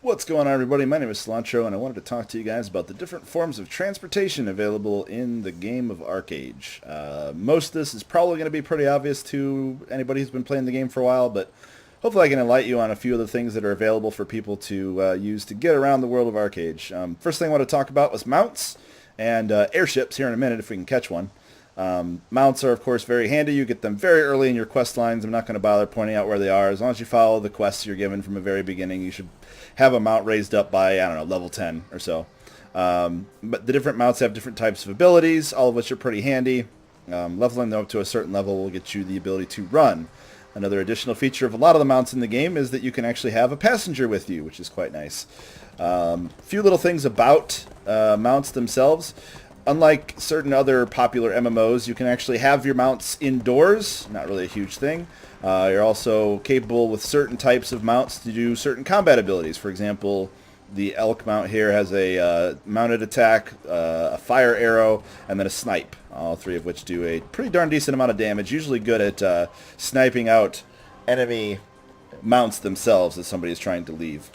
What's going on, everybody? My name is Cilantro, and I wanted to talk to you guys about the different forms of transportation available in the game of ArcheAge. Most of this is probably going to be pretty obvious to anybody who's been playing the game for a while, but hopefully I can enlighten you on a few of the things that are available for people to use to get around the world of ArcheAge. First thing I want to talk about was mounts and airships here in a minute if we can catch one. Mounts are, of course, very handy. You get them very early in your quest lines. I'm not going to bother pointing out where they are. As long as you follow the quests you're given from the very beginning, you should have a mount raised up by, I don't know, level 10 or so. But the different mounts have different types of abilities, all of which are pretty handy. Leveling them up to a certain level will get you the ability to run. Another additional feature of a lot of the mounts in the game is that you can actually have a passenger with you, which is quite nice. A few little things about mounts themselves. Unlike certain other popular MMOs, you can actually have your mounts indoors, not really a huge thing. You're also capable with certain types of mounts to do certain combat abilities. For example, the elk mount here has a mounted attack, a fire arrow, and then a snipe, all three of which do a pretty darn decent amount of damage, usually good at sniping out enemy mounts themselves as somebody is trying to leave.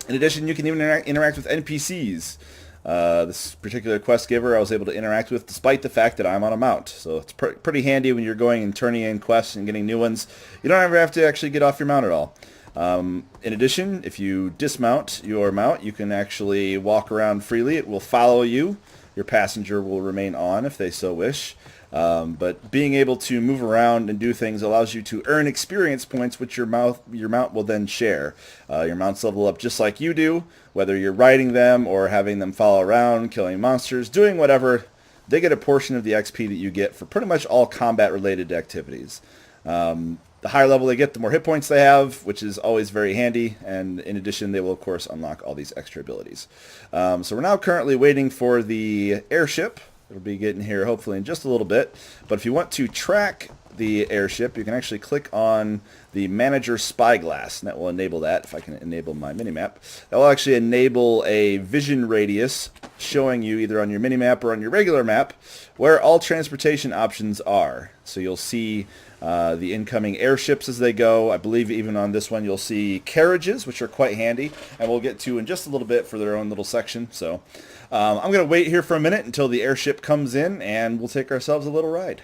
In addition, you can even interact with NPCs. This particular quest giver I was able to interact with despite the fact that I'm on a mount. So it's pretty handy when you're going and turning in quests and getting new ones. You don't ever have to actually get off your mount at all. In addition, if you dismount your mount, you can actually walk around freely. It will follow you. Your passenger will remain on if they so wish. But being able to move around and do things allows you to earn experience points, which your mount will then share. Your mounts level up just like you do, whether you're riding them or having them follow around, killing monsters, doing whatever. They get a portion of the XP that you get for pretty much all combat-related activities. The higher level they get, the more hit points they have, which is always very handy. And in addition, they will, of course, unlock all these extra abilities. So we're now currently waiting for the airship. It'll be getting here hopefully in just a little bit. But if you want to track the airship, you can actually click on the manager spyglass, and that will enable that. If I can enable my minimap, that will actually enable a vision radius showing you either on your minimap or on your regular map where all transportation options are. So you'll see the incoming airships as they go. I believe even on this one you'll see carriages, which are quite handy, and we'll get to in just a little bit for their own little section. So I'm going to wait here for a minute until the airship comes in, and we'll take ourselves a little ride.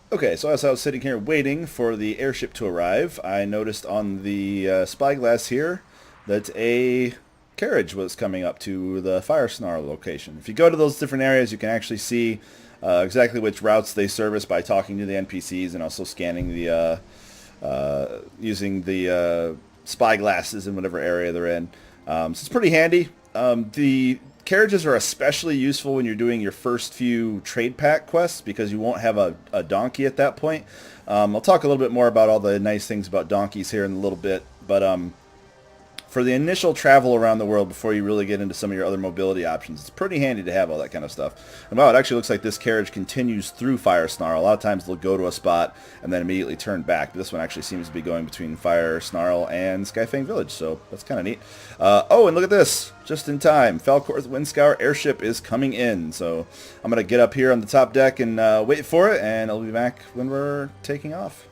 Okay, so as I was sitting here waiting for the airship to arrive, I noticed on the spyglass here that a carriage was coming up to the fire snarl location. If you go to those different areas, you can actually see exactly which routes they service by talking to the NPCs and also scanning the using the spyglasses in whatever area they're in. So it's pretty handy. The carriages are especially useful when you're doing your first few trade pack quests because you won't have a donkey at that point. I'll talk a little bit more about all the nice things about donkeys here in a little bit, but for the initial travel around the world before you really get into some of your other mobility options, it's pretty handy to have all that kind of stuff. And wow, it actually looks like this carriage continues through Fire Snarl. A lot of times they'll go to a spot and then immediately turn back, but this one actually seems to be going between Fire Snarl and Skyfang Village, so that's kind of neat. Oh, and look at this. Just in time, Falcor's Windscour airship is coming in, so I'm going to get up here on the top deck and wait for it, and I'll be back when we're taking off.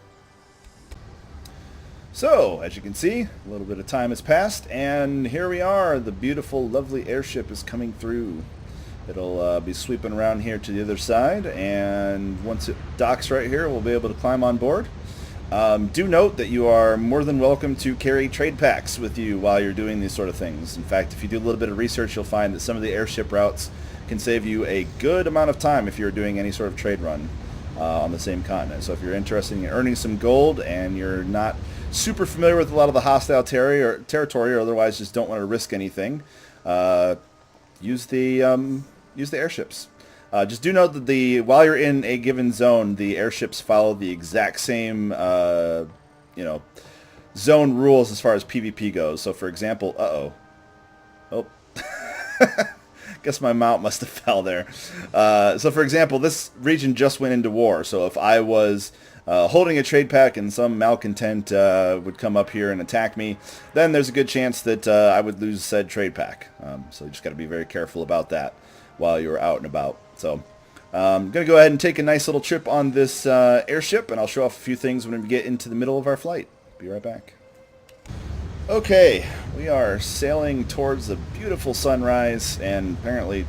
So, as you can see, a little bit of time has passed, and here we are. The beautiful, lovely airship is coming through. It'll be sweeping around here to the other side, and once it docks right here, we'll be able to climb on board. Do note that you are more than welcome to carry trade packs with you while you're doing these sort of things. In fact, if you do a little bit of research, you'll find that some of the airship routes can save you a good amount of time if you're doing any sort of trade run on the same continent. So if you're interested in earning some gold and you're not super familiar with a lot of the hostile territory or otherwise just don't want to risk anything, use the airships. Just do note that while you're in a given zone, the airships follow the exact same zone rules as far as PvP goes. So for example, guess my mount must have fell there. So for example, this region just went into war. So if I was holding a trade pack and some malcontent would come up here and attack me, then there's a good chance that I would lose said trade pack. So you just got to be very careful about that while you're out and about. So I'm going to go ahead and take a nice little trip on this airship, and I'll show off a few things when we get into the middle of our flight. Be right back. Okay, We are sailing towards the beautiful sunrise and apparently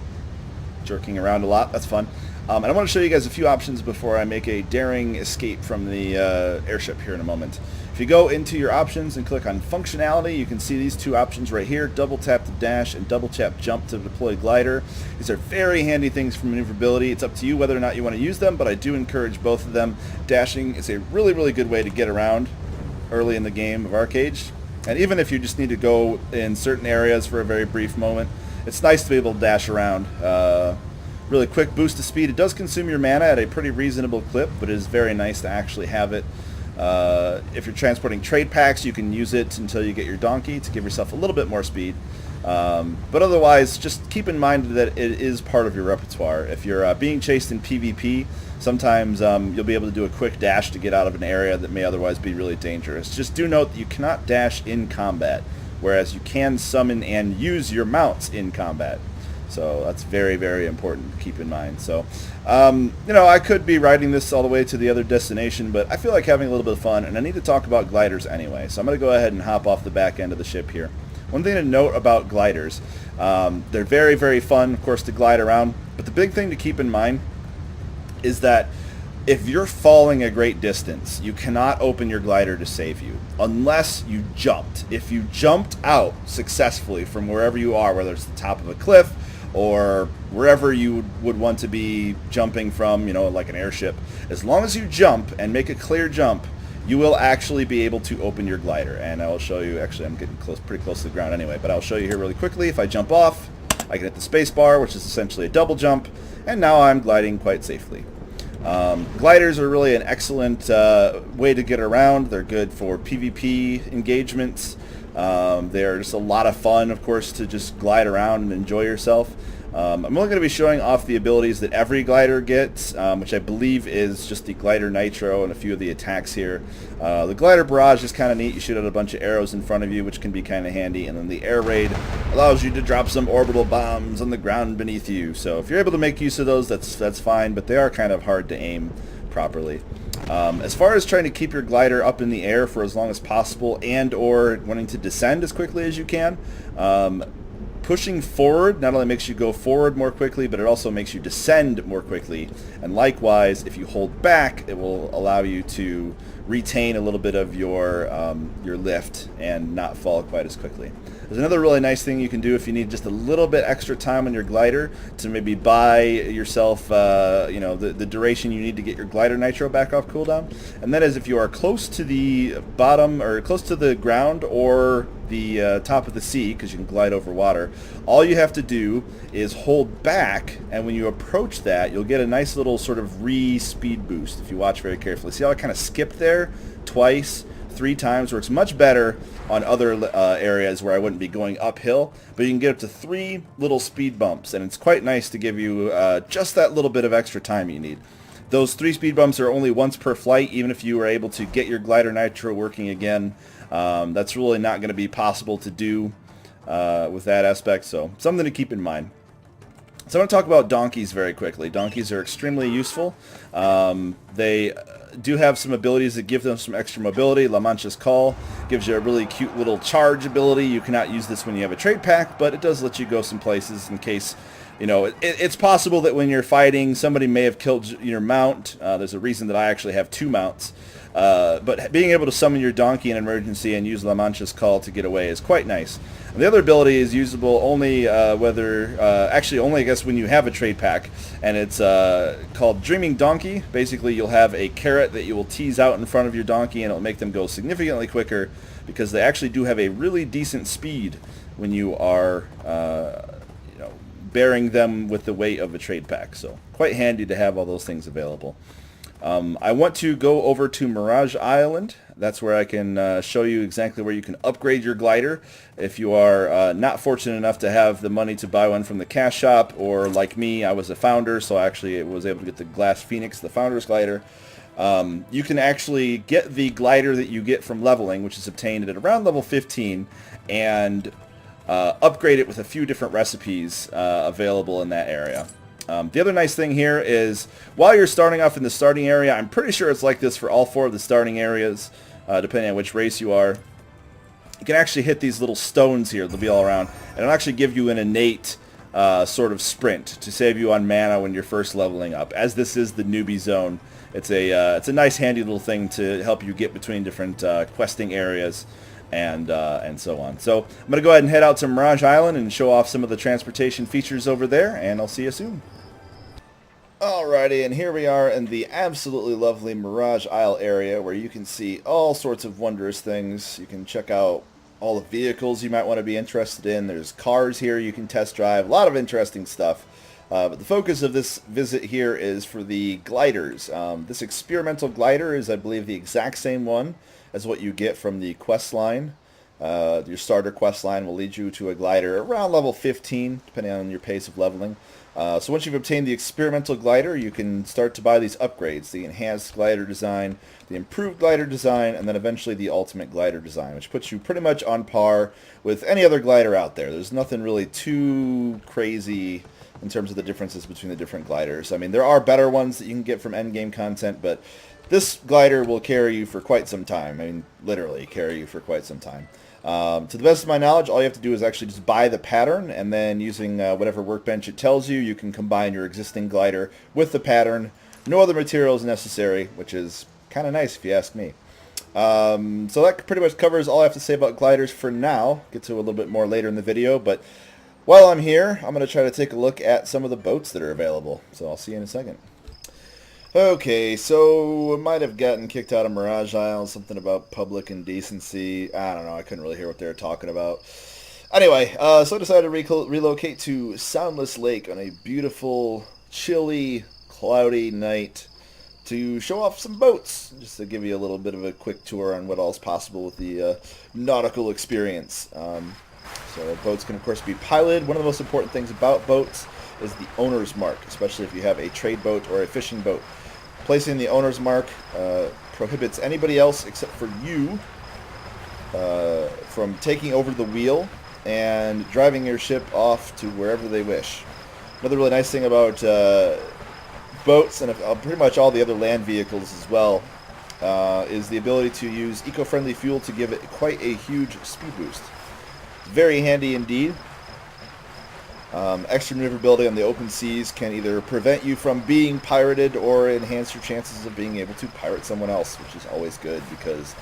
jerking around a lot. That's fun. And I want to show you guys a few options before I make a daring escape from the airship here in a moment. If you go into your options and click on functionality, you can see these two options right here, double tap to dash and double tap jump to deploy glider. These are very handy things for maneuverability. It's up to you whether or not you want to use them, but I do encourage both of them. Dashing is a really, really good way to get around early in the game of ArcheAge. And even if you just need to go in certain areas for a very brief moment, it's nice to be able to dash around. Really quick boost of speed. It does consume your mana at a pretty reasonable clip, but it is very nice to actually have it. If you're transporting trade packs, you can use it until you get your donkey to give yourself a little bit more speed. But otherwise, just keep in mind that it is part of your repertoire. If you're being chased in PvP, sometimes you'll be able to do a quick dash to get out of an area that may otherwise be really dangerous. Just do note that you cannot dash in combat, whereas you can summon and use your mounts in combat. So that's very, very important to keep in mind. So, you know, I could be riding this all the way to the other destination, but I feel like having a little bit of fun, and I need to talk about gliders anyway. So I'm going to go ahead and hop off the back end of the ship here. One thing to note about gliders, they're very, very fun, of course, to glide around. But the big thing to keep in mind is that if you're falling a great distance, you cannot open your glider to save you unless you jumped. If you jumped out successfully from wherever you are, whether it's the top of a cliff or wherever you would want to be jumping from, you know, like an airship, as long as you jump and make a clear jump, you will actually be able to open your glider. And I will show you, actually I'm getting pretty close to the ground anyway, but I'll show you here really quickly. If I jump off, I can hit the space bar, which is essentially a double jump, and now I'm gliding quite safely. Gliders are really an excellent way to get around. They're good for PvP engagements. They're just a lot of fun, of course, to just glide around and enjoy yourself. I'm only going to be showing off the abilities that every glider gets, which I believe is just the glider nitro and a few of the attacks here. The glider barrage is kind of neat. You shoot out a bunch of arrows in front of you, which can be kind of handy. And then the air raid allows you to drop some orbital bombs on the ground beneath you. So if you're able to make use of those, that's fine, but they are kind of hard to aim properly. As far as trying to keep your glider up in the air for as long as possible and or wanting to descend as quickly as you can, pushing forward not only makes you go forward more quickly, but it also makes you descend more quickly. And likewise, if you hold back, it will allow you to retain a little bit of your lift and not fall quite as quickly. There's another really nice thing you can do if you need just a little bit extra time on your glider to maybe buy yourself you know, the duration you need to get your glider nitro back off cooldown. And that is if you are close to the bottom or close to the ground or the top of the sea, because you can glide over water, all you have to do is hold back, and when you approach that, you'll get a nice little sort of re-speed boost if you watch very carefully. See how I kind of skipped there twice? 3 times. Works much better on other areas where I wouldn't be going uphill, but you can get up to 3 little speed bumps, and it's quite nice to give you just that little bit of extra time you need. Those 3 speed bumps are only once per flight. Even if you were able to get your glider nitro working again, that's really not going to be possible to do with that aspect, so something to keep in mind. So I want to talk about donkeys very quickly. Donkeys are extremely useful. They do have some abilities that give them some extra mobility. La Mancha's Call gives you a really cute little charge ability. You cannot use this when you have a trade pack, but it does let you go some places in case, you know, it's possible that when you're fighting, somebody may have killed your mount. There's a reason that I actually have 2 mounts. But being able to summon your donkey in an emergency and use La Mancha's Call to get away is quite nice. And the other ability is usable only actually only I guess when you have a trade pack, and it's called Dreaming Donkey. Basically, you'll have a carrot that you will tease out in front of your donkey, and it'll make them go significantly quicker because they actually do have a really decent speed when you are you know, bearing them with the weight of a trade pack. So quite handy to have all those things available. I want to go over to Mirage Island. That's where I can show you exactly where you can upgrade your glider if you are not fortunate enough to have the money to buy one from the cash shop, or like me, I was a founder, so I actually was able to get the Glass Phoenix, the founder's glider. You can actually get the glider that you get from leveling, which is obtained at around level 15, and upgrade it with a few different recipes available in that area. The other nice thing here is while you're starting off in the starting area, I'm pretty sure it's like this for all 4 of the starting areas, depending on which race you are. you can actually hit these little stones here. They'll be all around, and it'll actually give you an innate sort of sprint to save you on mana when you're first leveling up. As this is the newbie zone, it's a nice handy little thing to help you get between different questing areas and so on. So I'm going to go ahead and head out to Mirage Island and show off some of the transportation features over there, and I'll see you soon. Alrighty, and here we are in the absolutely lovely Mirage Isle area where you can see all sorts of wondrous things. You can check out all the vehicles you might want to be interested in. There's cars here you can test drive, a lot of interesting stuff. But the focus of this visit here is for the gliders. This experimental glider is, I believe, the exact same one as what you get from the quest line. Your starter quest line will lead you to a glider around level 15, depending on your pace of leveling. So once you've obtained the experimental glider, you can start to buy these upgrades, the enhanced glider design, the improved glider design, and then eventually the ultimate glider design, which puts you pretty much on par with any other glider out there. There's nothing really too crazy in terms of the differences between the different gliders. I mean, there are better ones that you can get from endgame content, but this glider will carry you for quite some time. I mean, literally carry you for quite some time. To the best of my knowledge, all you have to do is actually just buy the pattern, and then using whatever workbench it tells you, you can combine your existing glider with the pattern. No other materials necessary, which is kind of nice if you ask me. So that pretty much covers all I have to say about gliders for now. Get to a little bit more later in the video, but while I'm here, I'm going to try to take a look at some of the boats that are available. So I'll see you in a second. Okay, so I might have gotten kicked out of Mirage Isle, something about public indecency. I don't know, I couldn't really hear what they were talking about. Anyway, so I decided to relocate to Soundless Lake on a beautiful, chilly, cloudy night to show off some boats, just to give you a little bit of a quick tour on what all is possible with the nautical experience. So boats can, of course, be piloted. One of the most important things about boats is the owner's mark, especially if you have a trade boat or a fishing boat. Placing the owner's mark prohibits anybody else except for you from taking over the wheel and driving your ship off to wherever they wish. Another really nice thing about boats and pretty much all the other land vehicles as well is the ability to use eco-friendly fuel to give it quite a huge speed boost. Very handy indeed. Extra maneuverability on the open seas can either prevent you from being pirated or enhance your chances of being able to pirate someone else, which is always good because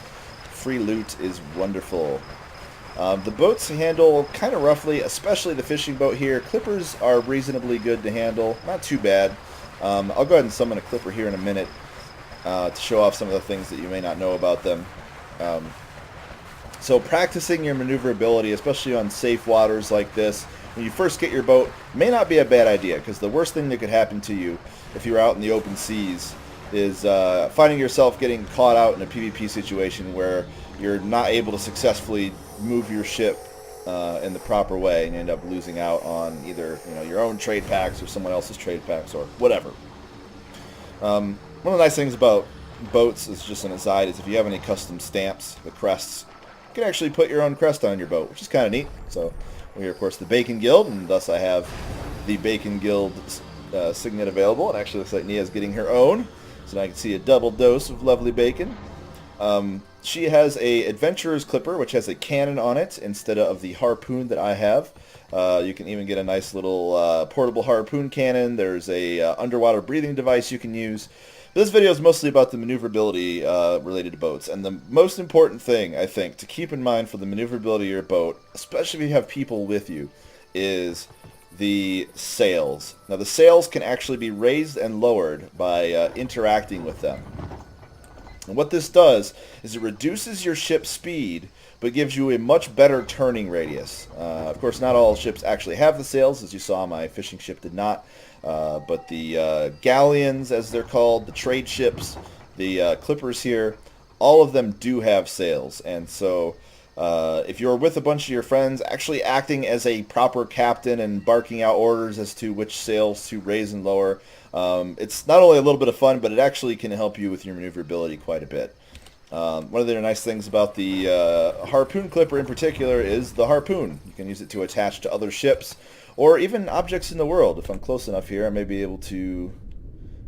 free loot is wonderful. The boats handle kind of roughly, especially the fishing boat here. Clippers are reasonably good to handle, not too bad. I'll go ahead and summon a clipper here in a minute to show off some of the things that you may not know about them. So practicing your maneuverability, especially on safe waters like this, when you first get your boat, may not be a bad idea, because the worst thing that could happen to you if you're out in the open seas is finding yourself getting caught out in a PvP situation where you're not able to successfully move your ship in the proper way, and you end up losing out on either your own trade packs or someone else's trade packs or whatever. One of the nice things about boats, is just an aside, is if you have any custom stamps, the crests, you can actually put your own crest on your boat, which is kind of neat. So we're here, of course, the Bacon Guild, and thus I have the Bacon Guild signet available. It actually looks like Nia's getting her own, so now I can see a double dose of lovely bacon. She has a Adventurer's Clipper, which has a cannon on it instead of the harpoon that I have. You can even get a nice little portable harpoon cannon. There's a underwater breathing device you can use. This video is mostly about the maneuverability related to boats, and the most important thing, I think, to keep in mind for the maneuverability of your boat, especially if you have people with you, is the sails. Now, the sails can actually be raised and lowered by interacting with them. And what this does is it reduces your ship's speed, but gives you a much better turning radius. Of course, not all ships actually have the sails. As you saw, my fishing ship did not. But the galleons, as they're called, the trade ships, the clippers here, all of them do have sails. And so if you're with a bunch of your friends, actually acting as a proper captain and barking out orders as to which sails to raise and lower, it's not only a little bit of fun, but it actually can help you with your maneuverability quite a bit. One of the nice things about the harpoon clipper in particular is the harpoon. You can use it to attach to other ships or even objects in the world. If I'm close enough here, I may be able to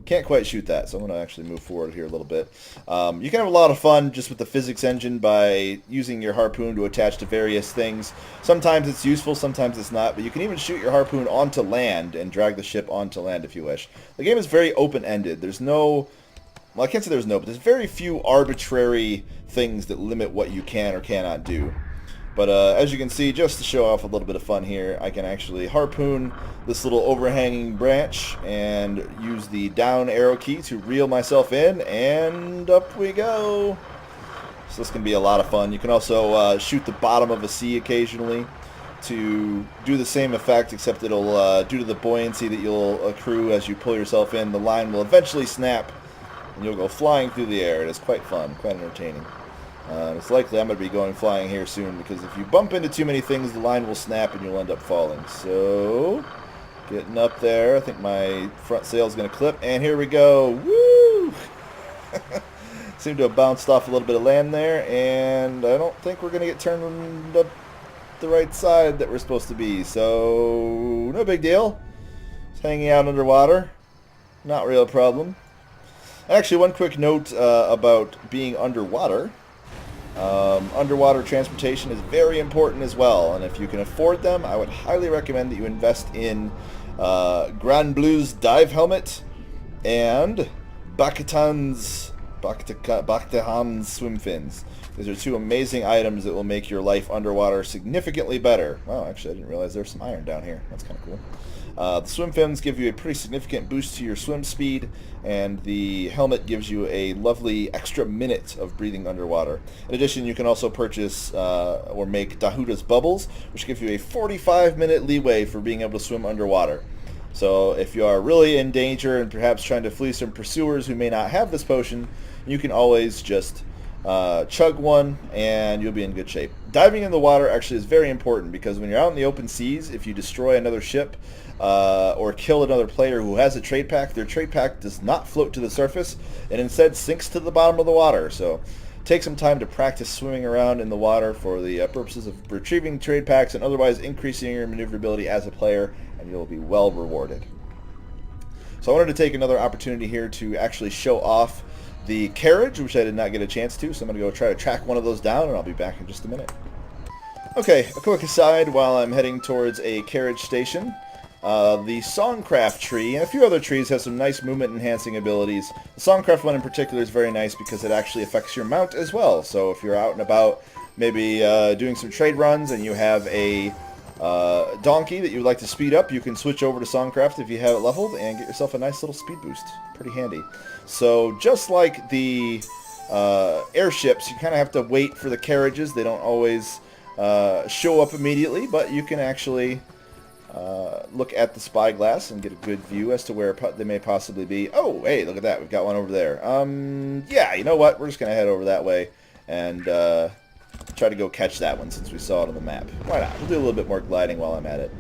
Can't quite shoot that, so I'm going to actually move forward here a little bit. You can have a lot of fun just with the physics engine by using your harpoon to attach to various things. Sometimes it's useful, sometimes it's not, but you can even shoot your harpoon onto land and drag the ship onto land if you wish. The game is very open-ended. There's no... Well, I can't say there's no, but there's very few arbitrary things that limit what you can or cannot do. But as you can see, just to show off a little bit of fun here, I can actually harpoon this little overhanging branch and use the down arrow key to reel myself in, and up we go. So this can be a lot of fun. You can also shoot the bottom of a sea occasionally to do the same effect, except it'll, due to the buoyancy that you'll accrue as you pull yourself in, the line will eventually snap and you'll go flying through the air. It is quite fun, quite entertaining. It's likely I'm going to be going flying here soon, because if you bump into too many things, the line will snap and you'll end up falling. So, getting up there. I think my front sail is going to clip, and here we go. Woo! Seem to have bounced off a little bit of land there, and I don't think we're going to get turned up the right side that we're supposed to be. So, no big deal. Just hanging out underwater. Not real problem. Actually, one quick note about being underwater. Underwater transportation is very important as well, and if you can afford them, I would highly recommend that you invest in Grand Blue's dive helmet and Bakhtahan's swim fins. These are two amazing items that will make your life underwater significantly better. Wow, actually I didn't realize there's some iron down here. That's kind of cool. The swim fins give you a pretty significant boost to your swim speed, and the helmet gives you a lovely extra minute of breathing underwater. In addition, you can also purchase or make Dahuda's bubbles, which give you a 45-minute leeway for being able to swim underwater. So if you are really in danger and perhaps trying to flee some pursuers who may not have this potion, you can always just chug one and you'll be in good shape. Diving in the water actually is very important, because when you're out in the open seas, if you destroy another ship or kill another player who has a trade pack, their trade pack does not float to the surface and instead sinks to the bottom of the water. So take some time to practice swimming around in the water for the purposes of retrieving trade packs and otherwise increasing your maneuverability as a player, and you'll be well rewarded. So I wanted to take another opportunity here to actually show off the carriage, which I did not get a chance to, so I'm going to go try to track one of those down, and I'll be back in just a minute. Okay, a quick aside while I'm heading towards a carriage station. The Songcraft tree and a few other trees have some nice movement enhancing abilities. The Songcraft one in particular is very nice because it actually affects your mount as well. So if you're out and about, maybe doing some trade runs, and you have a donkey that you would like to speed up, you can switch over to Songcraft if you have it leveled and get yourself a nice little speed boost. Pretty handy. So just like the airships, you kind of have to wait for the carriages. They don't always show up immediately, but you can actually look at the spyglass and get a good view as to where they may possibly be. Oh, hey, look at that. We've got one over there. Yeah, you know what? We're just going to head over that way and try to go catch that one since we saw it on the map. Why not? We'll do a little bit more gliding while I'm at it.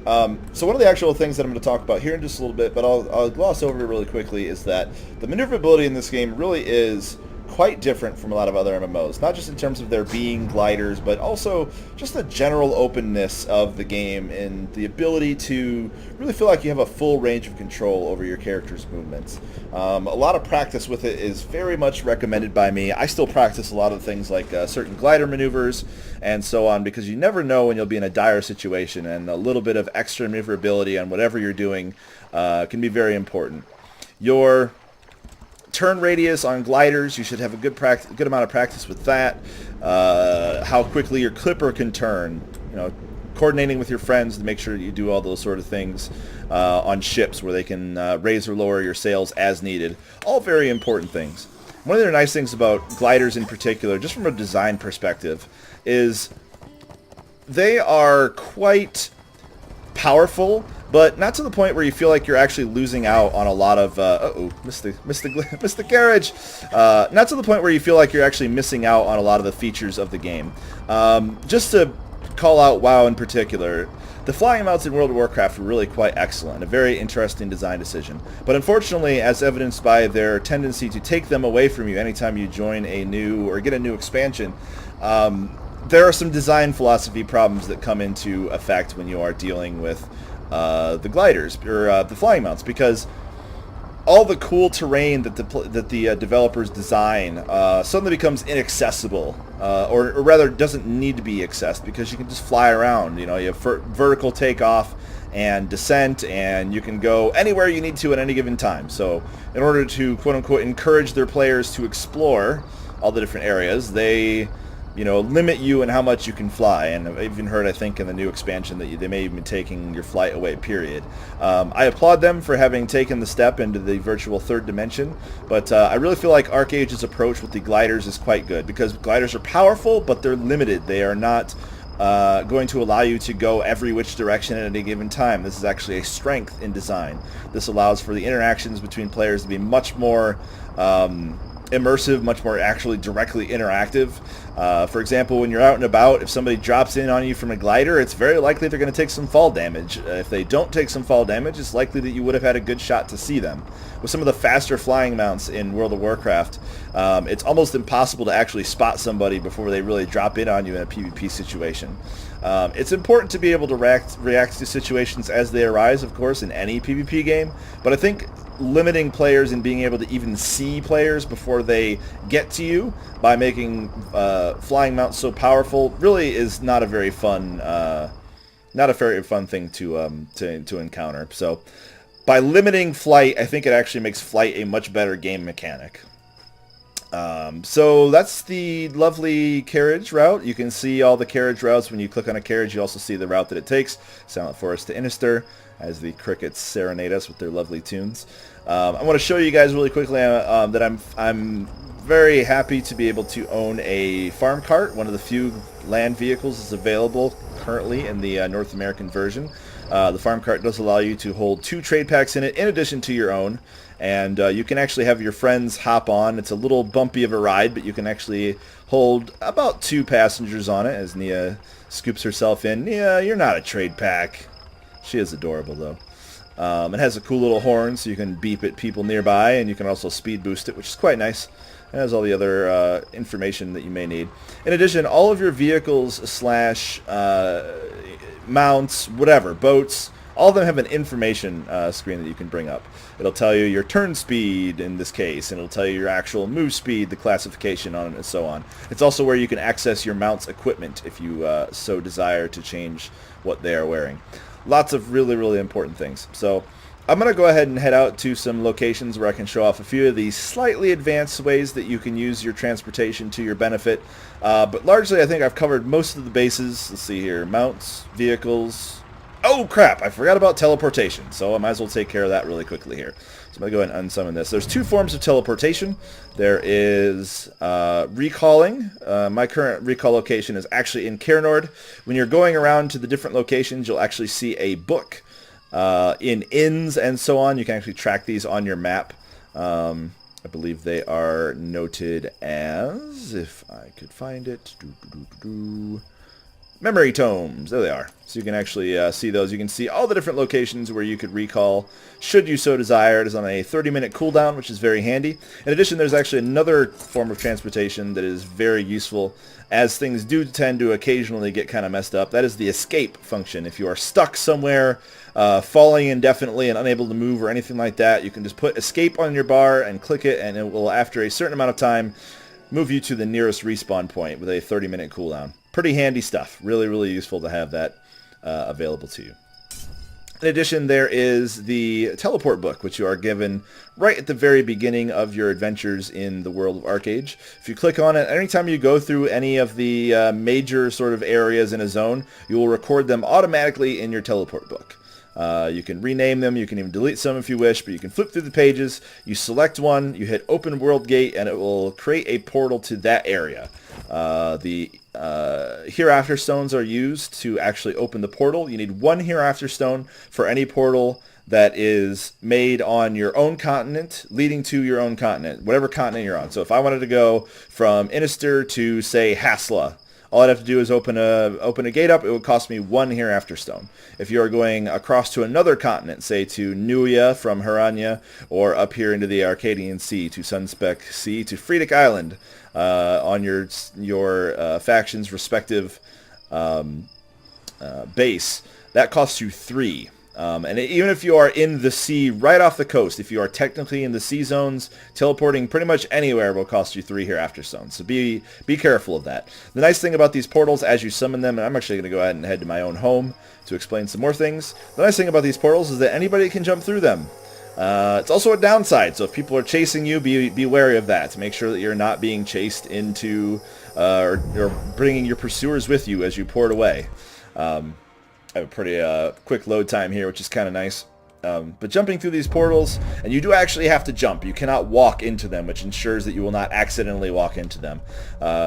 So one of the actual things that I'm going to talk about here in just a little bit, but I'll gloss over it really quickly, is that the maneuverability in this game really is quite different from a lot of other MMOs. Not just in terms of there being gliders, but also just the general openness of the game and the ability to really feel like you have a full range of control over your character's movements. A lot of practice with it is very much recommended by me. I still practice a lot of things like certain glider maneuvers and so on, because you never know when you'll be in a dire situation, and a little bit of extra maneuverability on whatever you're doing can be very important. Your turn radius on gliders, you should have a good amount of practice with that. How quickly your clipper can turn, coordinating with your friends to make sure that you do all those sort of things on ships where they can raise or lower your sails as needed. All very important things. One of the nice things about gliders in particular, just from a design perspective, is they are quite powerful, but not to the point where you feel like you're actually losing out on a lot of missed the carriage. Not to the point where you feel like you're actually missing out on a lot of the features of the game. Just to call out WoW in particular, the flying mounts in World of Warcraft were really quite excellent, a very interesting design decision. But unfortunately, as evidenced by their tendency to take them away from you anytime you join a new or get a new expansion, there are some design philosophy problems that come into effect when you are dealing with the gliders, or the flying mounts, because all the cool terrain that the developers design suddenly becomes inaccessible, or rather doesn't need to be accessed because you can just fly around. You know, you have vertical takeoff and descent, and you can go anywhere you need to at any given time. So in order to quote-unquote encourage their players to explore all the different areas, they limit you in how much you can fly. And I've even heard, I think, in the new expansion that they may even be taking your flight away, period. I applaud them for having taken the step into the virtual third dimension, but I really feel like ArcheAge's approach with the gliders is quite good, because gliders are powerful, but they're limited. They are not going to allow you to go every which direction at any given time. This is actually a strength in design. This allows for the interactions between players to be much more immersive, much more actually directly interactive. For example, when you're out and about, if somebody drops in on you from a glider, it's very likely they're going to take some fall damage. If they don't take some fall damage, it's likely that you would have had a good shot to see them. With some of the faster flying mounts in World of Warcraft, it's almost impossible to actually spot somebody before they really drop in on you in a PvP situation. It's important to be able to react to situations as they arise, of course, in any PvP game, but I think limiting players and being able to even see players before they get to you by making flying mounts so powerful really is not a very fun thing to encounter. So by limiting flight, I think it actually makes flight a much better game mechanic. So that's the lovely carriage route. You can see all the carriage routes. When you click on a carriage, you also see the route that it takes. Silent Forest to Innister, as the crickets serenade us with their lovely tunes. I want to show you guys really quickly that I'm very happy to be able to own a farm cart, one of the few land vehicles that's available currently in the North American version. The farm cart does allow you to hold 2 trade packs in it, in addition to your own. And you can actually have your friends hop on. It's a little bumpy of a ride, but you can actually hold about 2 passengers on it, as Nia scoops herself in. Nia, you're not a trade pack. She is adorable, though. It has a cool little horn, so you can beep at people nearby, and you can also speed boost it, which is quite nice. It has all the other information that you may need. In addition, all of your vehicles / mounts, whatever, boats, all of them have an information screen that you can bring up. It'll tell you your turn speed in this case, and it'll tell you your actual move speed, the classification on it, and so on. It's also where you can access your mount's equipment if you so desire to change what they are wearing. Lots of really, really important things. So I'm going to go ahead and head out to some locations where I can show off a few of these slightly advanced ways that you can use your transportation to your benefit. But largely, I think I've covered most of the bases. Let's see here. Mounts, vehicles. Oh, crap. I forgot about teleportation. So I might as well take care of that really quickly here. So I'm going to go ahead and unsummon this. There's 2 forms of teleportation. There is recalling. My current recall location is actually in Cairnord. When you're going around to the different locations, you'll actually see a book in inns and so on. You can actually track these on your map. I believe they are noted as, if I could find it, memory tomes. There they are. So you can actually see those. You can see all the different locations where you could recall, should you so desire. It is on a 30-minute cooldown, which is very handy. In addition, there's actually another form of transportation that is very useful, as things do tend to occasionally get kind of messed up. That is the escape function. If you are stuck somewhere, falling indefinitely and unable to move or anything like that, you can just put escape on your bar and click it, and it will, after a certain amount of time, move you to the nearest respawn point with a 30-minute cooldown. Pretty handy stuff. Really, really useful to have that available to you. In addition, there is the teleport book, which you are given right at the very beginning of your adventures in the world of ArcheAge. If you click on it, anytime you go through any of the major sort of areas in a zone, you will record them automatically in your teleport book. You can rename them, you can even delete some if you wish, but you can flip through the pages, you select one, you hit open world gate, and it will create a portal to that area. The hereafter stones are used to actually open the portal. You need 1 hereafter stone for any portal that is made on your own continent, leading to your own continent, whatever continent you're on. So if I wanted to go from Innister to, say, Hasla, all I'd have to do is open a gate up. It would cost me 1 hereafter stone. If you are going across to another continent, say to Nuya from Haranya, or up here into the Arcadian Sea, to Sunspec Sea, to Fredic Island, on your faction's respective base, that costs you 3. And even if you are in the sea right off the coast, if you are technically in the sea zones, teleporting pretty much anywhere will cost you 3 hereafter stones. So be careful of that. The nice thing about these portals, as you summon them, and I'm actually going to go ahead and head to my own home to explain some more things. The nice thing about these portals is that anybody can jump through them. It's also a downside, so if people are chasing you, be wary of that. Make sure that you're not being chased into or bringing your pursuers with you as you port away. I have a pretty quick load time here, which is kind of nice. But jumping through these portals, and you do actually have to jump. You cannot walk into them, which ensures that you will not accidentally walk into them.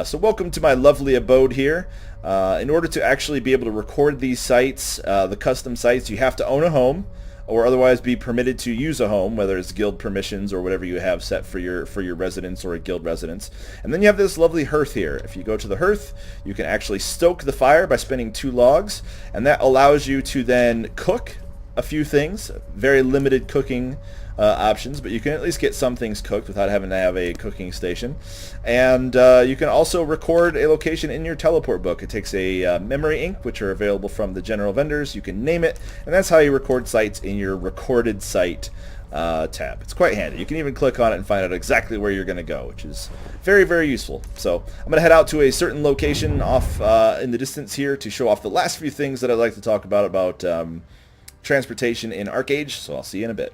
So welcome to my lovely abode here. In order to actually be able to record these sites, the custom sites, you have to own a home, or otherwise be permitted to use a home, whether it's guild permissions or whatever you have set for your residence or a guild residence. And then you have this lovely hearth here. If you go to the hearth, you can actually stoke the fire by spinning 2 logs, and that allows you to then cook a few things. Very limited cooking options, but you can at least get some things cooked without having to have a cooking station. And you can also record a location in your teleport book. It takes a memory ink, which are available from the general vendors. You can name it, and that's how you record sites in your recorded site tab. It's quite handy. You can even click on it and find out exactly where you're going to go, which is very, very useful. So I'm going to head out to a certain location off in the distance here to show off the last few things that I'd like to talk about transportation in ArcheAge, so I'll see you in a bit.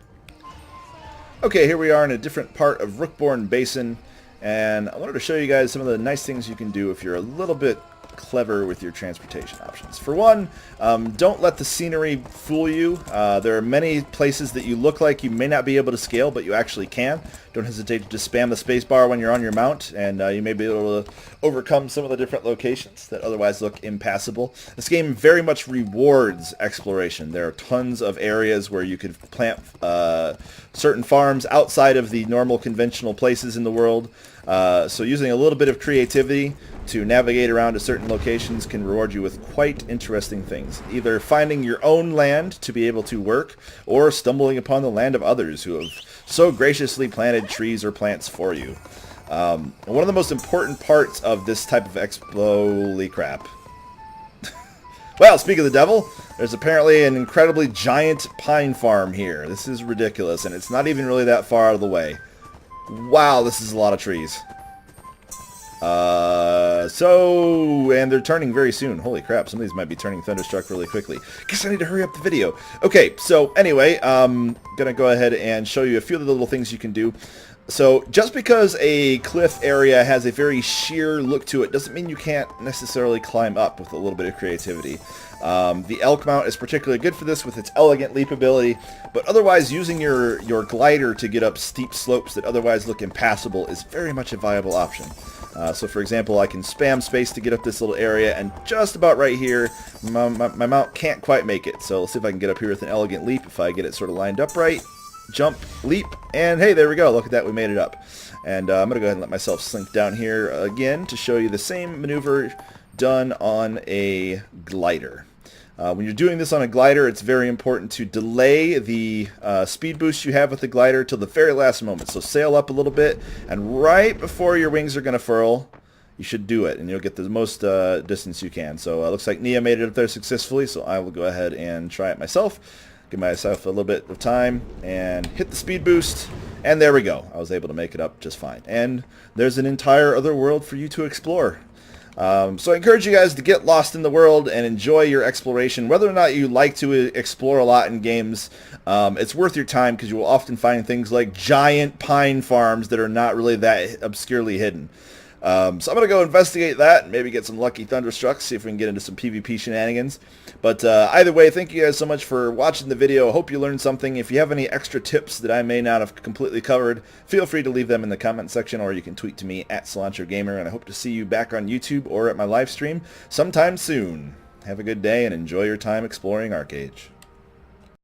Okay, here we are in a different part of Rookborn Basin, and I wanted to show you guys some of the nice things you can do if you're a little bit clever with your transportation options. For one, don't let the scenery fool you. There are many places that you look like you may not be able to scale, but you actually can. Don't hesitate to just spam the spacebar when you're on your mount, and you may be able to overcome some of the different locations that otherwise look impassable. This game very much rewards exploration. There are tons of areas where you could plant certain farms outside of the normal conventional places in the world. So using a little bit of creativity to navigate around to certain locations can reward you with quite interesting things. Either finding your own land to be able to work, or stumbling upon the land of others who have so graciously planted trees or plants for you. One of the most important parts of this type of holy crap. Well, speak of the devil, there's apparently an incredibly giant pine farm here. This is ridiculous, and it's not even really that far out of the way. Wow, this is a lot of trees. And they're turning very soon. Holy crap, some of these might be turning Thunderstruck really quickly. Guess I need to hurry up the video. Okay, so anyway, gonna go ahead and show you a few of the little things you can do. So just because a cliff area has a very sheer look to it doesn't mean you can't necessarily climb up with a little bit of creativity. The elk mount is particularly good for this with its elegant leap ability, but otherwise using your glider to get up steep slopes that otherwise look impassable is very much a viable option. So for example, I can spam space to get up this little area, and just about right here, my mount can't quite make it. So let's see if I can get up here with an elegant leap if I get it sort of lined up right. Jump, leap, and hey, there we go. Look at that, we made it up. And I'm going to go ahead and let myself slink down here again to show you the same maneuver done on a glider. When you're doing this on a glider, it's very important to delay the speed boost you have with the glider till the very last moment. So sail up a little bit, and right before your wings are going to furl, you should do it, and you'll get the most distance you can. So it looks like Nia made it up there successfully, so I will go ahead and try it myself. Give myself a little bit of time and hit the speed boost, and there we go. I was able to make it up just fine. And there's an entire other world for you to explore. So I encourage you guys to get lost in the world and enjoy your exploration. Whether or not you like to explore a lot in games, it's worth your time because you will often find things like giant pine farms that are not really that obscurely hidden. So I'm going to go investigate that and maybe get some lucky Thunderstrucks, see if we can get into some PvP shenanigans. But either way, thank you guys so much for watching the video. I hope you learned something. If you have any extra tips that I may not have completely covered, feel free to leave them in the comment section, or you can tweet to me at CilantroGamer, and I hope to see you back on YouTube or at my live stream sometime soon. Have a good day and enjoy your time exploring ArcheAge.